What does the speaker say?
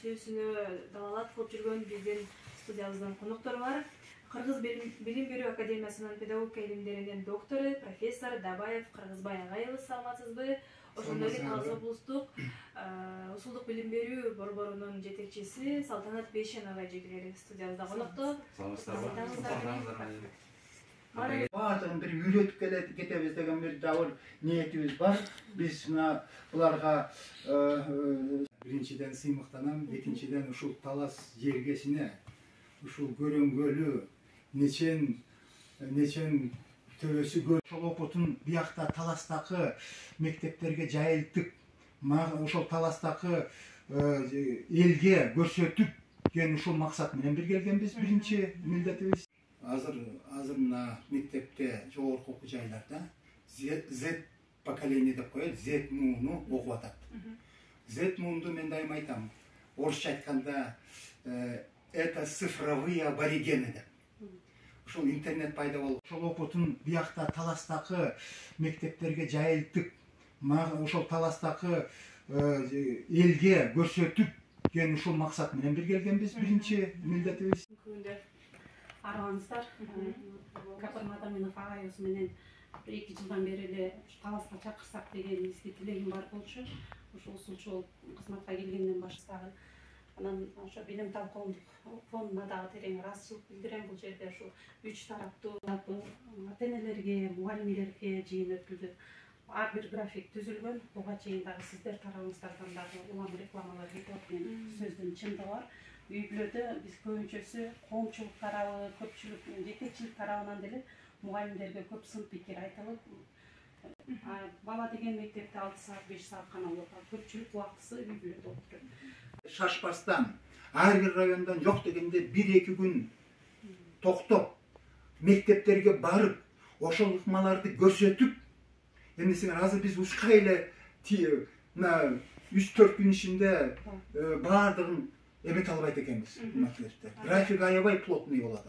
сөзүнө далалат кылып жүргөн биздин студиябыздын коноктору бар. Кыргыз Билим берүү академиясынын педагогика илимдеринин доктору, профессор Дабаев Кыргызбай агайыбыз, саламатсызбы? Ошондой эле Талас облустук усулдук билим берүү борборунун жетекчиси Салтанат Бейшен агай жигилери студиябызда конокто. Баатын бир үйрөтүп кетебиз деген бир жабыр ниетибиз бар. Биз мына буларга биринчиден сыймыктанам, экинчиден ушул Талас жергесине, ушул көрөнгөлү нечен төбөсү көр. Ошол окутун биякта Таластагы мектептерге жайылтып, ошол Таластагы элге көрсөтүп кен ушул максат менен бир келгенбиз. Биринчи милдетибиз. Азыр мына мектепте, жогорку окуу жайларда Z поколение деп коет, Z мууну окуп атат. Z муунду мен дайыма айтам. Орусча айтканда это цифровые аборигены деп. Ушул интернет пайда болуп, ошол окутун биякта Таластагы мектептерге жайылтып, ошол Таластагы элге көрсөтүп кен ушул максат менен бир келгенбиз. Биринчи милдетибиз. Арманыңыздар, Капыр Мадаминов агайыбыз менен 2 жылдан бери эле Таласка чакырсак деген изги тилегим бар болчу. Ошол усулчу кызматка келгенден баштап анан ошо билим талкоомдук фондуна дагы терең ыраазычылык билдирем. Бул жерде ушу 3 тараптуу ата-энелерге, мугалимдерге жыйын өткүздү. Ар бир график түзүлгөн. Буга чейин дагы сиздер тарабыңыздардан дагы улам рекламалар кетип атат. Сөздүн чындыгы бар. Үй-бүлөдө биз көбүнчөсү коомчулук тарабы, көпчүлүк жетекчилик тарабынан деле мугалимдерге көп сын пикир айтылып, бала деген мектепте 6 саат, 5 саат гана окуйт. Көпчүлүк убактысы үй-бүлөдө отурат. Шашпастан, ар бир райондон жок дегенде 1-2 күн токтоп, мектептерге барып, ошол ыкмаларды көрсөтүп, эми силер азыр биз ушка эле 3-4 күн ичинде баардыгын эмете албайт экенбиз. График аябай плотный болот.